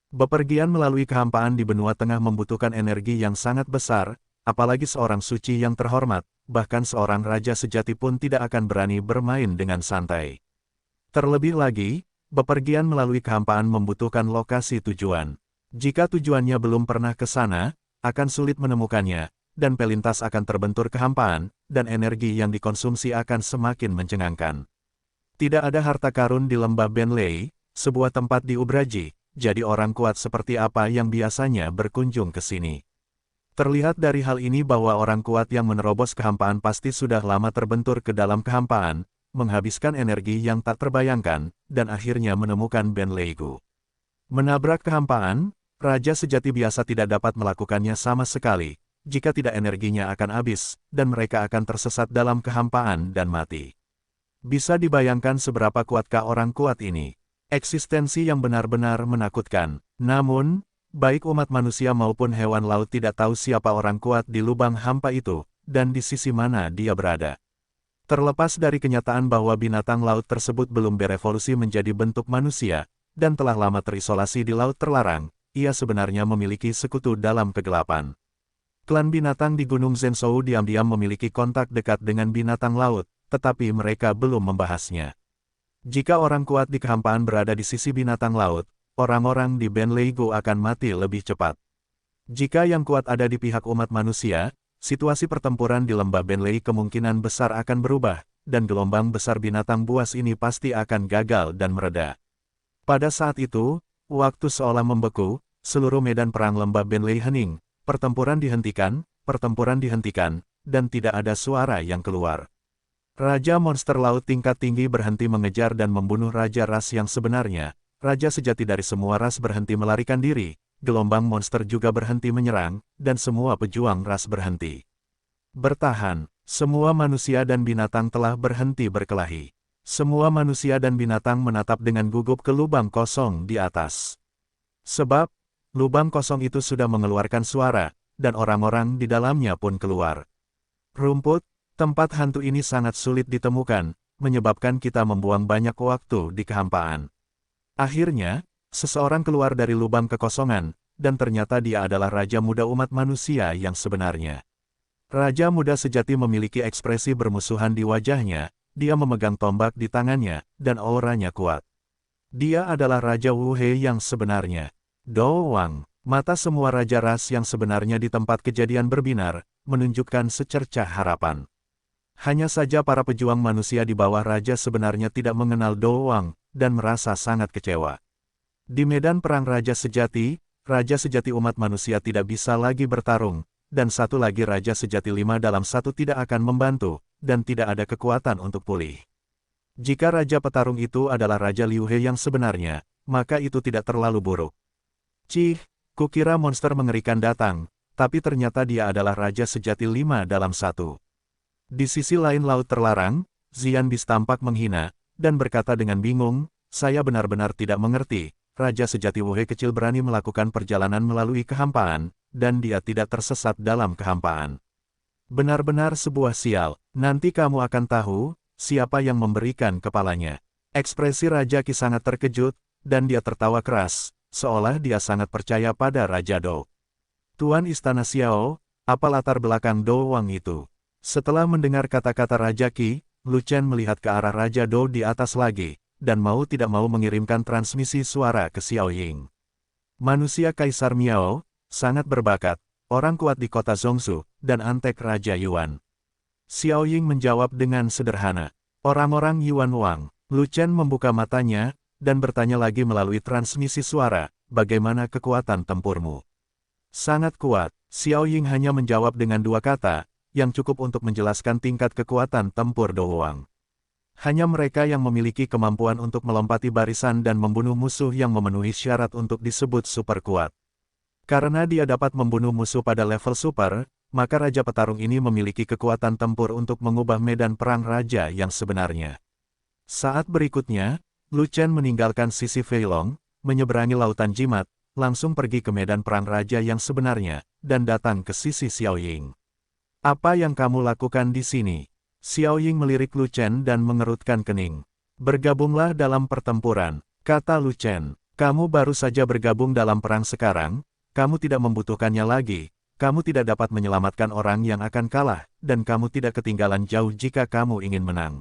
Bepergian melalui kehampaan di Benua Tengah membutuhkan energi yang sangat besar, apalagi seorang suci yang terhormat, bahkan seorang raja sejati pun tidak akan berani bermain dengan santai. Terlebih lagi, bepergian melalui kehampaan membutuhkan lokasi tujuan. Jika tujuannya belum pernah ke sana, akan sulit menemukannya, dan pelintas akan terbentur kehampaan, dan energi yang dikonsumsi akan semakin mencengangkan. Tidak ada harta karun di lembah Benlei, sebuah tempat di Ubraji, jadi orang kuat seperti apa yang biasanya berkunjung ke sini. Terlihat dari hal ini bahwa orang kuat yang menerobos kehampaan pasti sudah lama terbentur ke dalam kehampaan, menghabiskan energi yang tak terbayangkan, dan akhirnya menemukan Benleigu. Menabrak kehampaan, Raja sejati biasa tidak dapat melakukannya sama sekali, jika tidak energinya akan habis, dan mereka akan tersesat dalam kehampaan dan mati. Bisa dibayangkan seberapa kuatkah orang kuat ini. Eksistensi yang benar-benar menakutkan. Namun, baik umat manusia maupun hewan laut tidak tahu siapa orang kuat di lubang hampa itu, dan di sisi mana dia berada. Terlepas dari kenyataan bahwa binatang laut tersebut belum berevolusi menjadi bentuk manusia, dan telah lama terisolasi di Laut Terlarang, ia sebenarnya memiliki sekutu dalam kegelapan. Klan binatang di Gunung Zhenzhou diam-diam memiliki kontak dekat dengan binatang laut, tetapi mereka belum membahasnya. Jika orang kuat di kehampaan berada di sisi binatang laut, orang-orang di Benleigu akan mati lebih cepat. Jika yang kuat ada di pihak umat manusia, situasi pertempuran di lembah Benlei kemungkinan besar akan berubah, dan gelombang besar binatang buas ini pasti akan gagal dan mereda. Pada saat itu, waktu seolah membeku, seluruh medan perang lembah Benlei hening, pertempuran dihentikan, dan tidak ada suara yang keluar. Raja monster laut tingkat tinggi berhenti mengejar dan membunuh raja ras yang sebenarnya, raja sejati dari semua ras berhenti melarikan diri, gelombang monster juga berhenti menyerang, dan semua pejuang ras berhenti bertahan. Semua manusia dan binatang telah berhenti berkelahi. Semua manusia dan binatang menatap dengan gugup ke lubang kosong di atas. Sebab, lubang kosong itu sudah mengeluarkan suara, dan orang-orang di dalamnya pun keluar. Rumput, tempat hantu ini sangat sulit ditemukan, menyebabkan kita membuang banyak waktu di kehampaan. Akhirnya, seseorang keluar dari lubang kekosongan, dan ternyata dia adalah Raja Muda umat manusia yang sebenarnya. Raja Muda sejati memiliki ekspresi bermusuhan di wajahnya, dia memegang tombak di tangannya, dan auranya kuat. Dia adalah Raja Wu He yang sebenarnya. Doang, mata semua raja ras yang sebenarnya di tempat kejadian berbinar, menunjukkan secercah harapan. Hanya saja para pejuang manusia di bawah raja sebenarnya tidak mengenal Doang, dan merasa sangat kecewa. Di medan perang raja sejati umat manusia tidak bisa lagi bertarung, dan satu lagi Raja Sejati 5 dalam 1 tidak akan membantu, dan tidak ada kekuatan untuk pulih. Jika Raja Petarung itu adalah Raja Liu He yang sebenarnya, maka itu tidak terlalu buruk. Cih, kukira monster mengerikan datang, tapi ternyata dia adalah Raja Sejati 5 dalam 1. Di sisi lain Laut Terlarang, Xian Bis tampak menghina, dan berkata dengan bingung, saya benar-benar tidak mengerti, Raja Sejati Wu He kecil berani melakukan perjalanan melalui kehampaan, dan dia tidak tersesat dalam kehampaan. Benar-benar sebuah sial, nanti kamu akan tahu, siapa yang memberikan kepalanya. Ekspresi Raja Qi sangat terkejut, dan dia tertawa keras, seolah dia sangat percaya pada Raja Dou. Tuan Istana Xiao, apa latar belakang Dou Wang itu? Setelah mendengar kata-kata Raja Qi, Lu Chen melihat ke arah Raja Dou di atas lagi, dan mau tidak mau mengirimkan transmisi suara ke Xiao Ying. Manusia Kaisar Miao, sangat berbakat, orang kuat di kota Zhongsu, dan antek Raja Yuan. Xiao Ying menjawab dengan sederhana. Orang-orang Yuan Wang. Lu Chen membuka matanya, dan bertanya lagi melalui transmisi suara, bagaimana kekuatan tempurmu? Sangat kuat. Xiao Ying hanya menjawab dengan 2 kata, yang cukup untuk menjelaskan tingkat kekuatan tempur Dou Wang. Hanya mereka yang memiliki kemampuan untuk melompati barisan dan membunuh musuh yang memenuhi syarat untuk disebut super kuat. Karena dia dapat membunuh musuh pada level super, maka Raja Petarung ini memiliki kekuatan tempur untuk mengubah medan perang raja yang sebenarnya. Saat berikutnya, Lu Chen meninggalkan sisi Feilong, menyeberangi lautan jimat, langsung pergi ke medan perang raja yang sebenarnya, dan datang ke sisi Xiao Ying. Apa yang kamu lakukan di sini? Xiao Ying melirik Lu Chen dan mengerutkan kening. Bergabunglah dalam pertempuran, kata Lu Chen. Kamu baru saja bergabung dalam perang sekarang, kamu tidak membutuhkannya lagi. Kamu tidak dapat menyelamatkan orang yang akan kalah, dan kamu tidak ketinggalan jauh jika kamu ingin menang.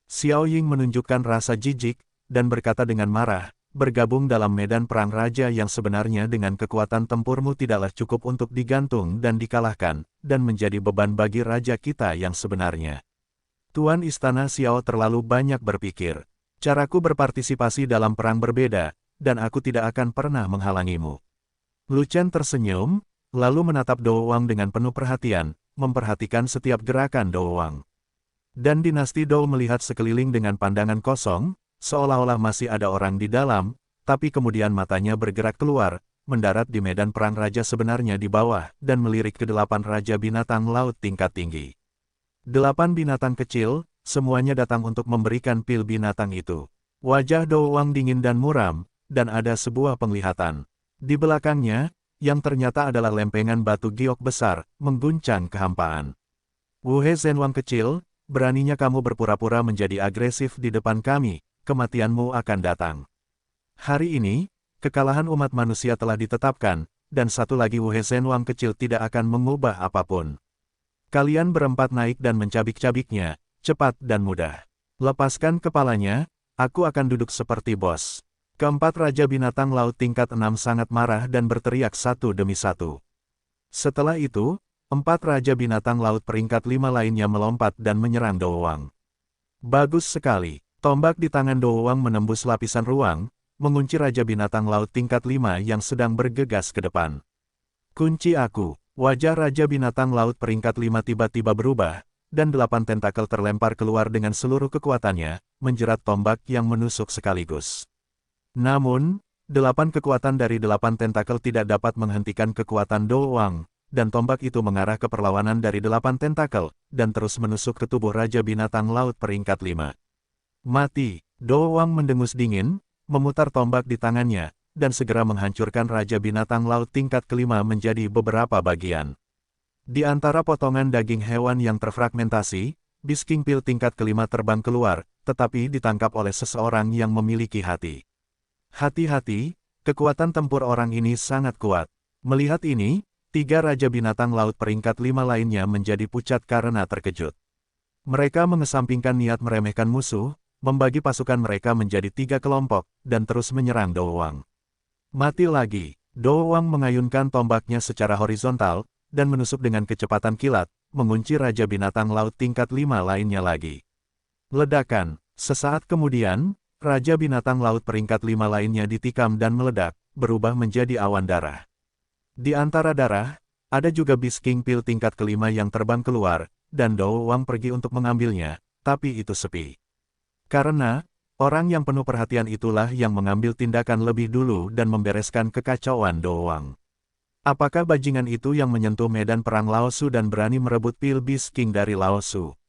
Xiao Ying menunjukkan rasa jijik, dan berkata dengan marah, bergabung dalam medan perang raja yang sebenarnya dengan kekuatan tempurmu tidaklah cukup untuk digantung dan dikalahkan, dan menjadi beban bagi raja kita yang sebenarnya. Tuan Istana Xiao terlalu banyak berpikir. Caraku berpartisipasi dalam perang berbeda, dan aku tidak akan pernah menghalangimu. Lu Chen tersenyum, lalu menatap Dou Wang dengan penuh perhatian, memperhatikan setiap gerakan Dou Wang. Dan dinasti Dou melihat sekeliling dengan pandangan kosong, seolah-olah masih ada orang di dalam, tapi kemudian matanya bergerak keluar, mendarat di medan perang raja sebenarnya di bawah, dan melirik ke 8 raja binatang laut tingkat tinggi. 8 binatang kecil, semuanya datang untuk memberikan pil binatang itu. Wajah Dou Wang dingin dan muram, dan ada sebuah penglihatan. Di belakangnya, yang ternyata adalah lempengan batu giok besar, mengguncang kehampaan. Wu He Zhenwang kecil, beraninya kamu berpura-pura menjadi agresif di depan kami, kematianmu akan datang. Hari ini, kekalahan umat manusia telah ditetapkan, dan satu lagi Wu He Zhenwang kecil tidak akan mengubah apapun. Kalian berempat naik dan mencabik-cabiknya, cepat dan mudah. Lepaskan kepalanya, aku akan duduk seperti bos. Keempat Raja Binatang Laut tingkat 6 sangat marah dan berteriak satu demi satu. Setelah itu, 4 Raja Binatang Laut peringkat 5 lainnya melompat dan menyerang Dou Wang. Bagus sekali, tombak di tangan Dou Wang menembus lapisan ruang, mengunci Raja Binatang Laut tingkat 5 yang sedang bergegas ke depan. Kunci aku, wajah Raja Binatang Laut peringkat 5 tiba-tiba berubah, dan 8 tentakel terlempar keluar dengan seluruh kekuatannya, menjerat tombak yang menusuk sekaligus. Namun, 8 kekuatan dari 8 tentakel tidak dapat menghentikan kekuatan Dou Wang, dan tombak itu mengarah ke perlawanan dari 8 tentakel, dan terus menusuk ke tubuh Raja Binatang Laut peringkat 5. Mati, Dou Wang mendengus dingin, memutar tombak di tangannya, dan segera menghancurkan Raja Binatang Laut tingkat kelima menjadi beberapa bagian. Di antara potongan daging hewan yang terfragmentasi, Bisking Pil tingkat kelima terbang keluar, tetapi ditangkap oleh seseorang yang memiliki hati. Hati-hati, kekuatan tempur orang ini sangat kuat. Melihat ini, 3 Raja Binatang Laut peringkat 5 lainnya menjadi pucat karena terkejut. Mereka mengesampingkan niat meremehkan musuh, membagi pasukan mereka menjadi 3 kelompok, dan terus menyerang Dou Wang. Mati lagi, Dou Wang mengayunkan tombaknya secara horizontal, dan menusuk dengan kecepatan kilat, mengunci Raja Binatang Laut tingkat 5 lainnya lagi. Ledakan, sesaat kemudian, Raja Binatang Laut peringkat 5 lainnya ditikam dan meledak, berubah menjadi awan darah. Di antara darah, Ada juga Beast King pil tingkat kelima yang terbang keluar, dan Do Wang pergi untuk mengambilnya, tapi itu sepi. Karena, orang yang penuh perhatian itulah yang mengambil tindakan lebih dulu dan membereskan kekacauan Do Wang. Apakah bajingan itu yang menyentuh medan perang Lao Su dan berani merebut pil Beast King dari Lao Su?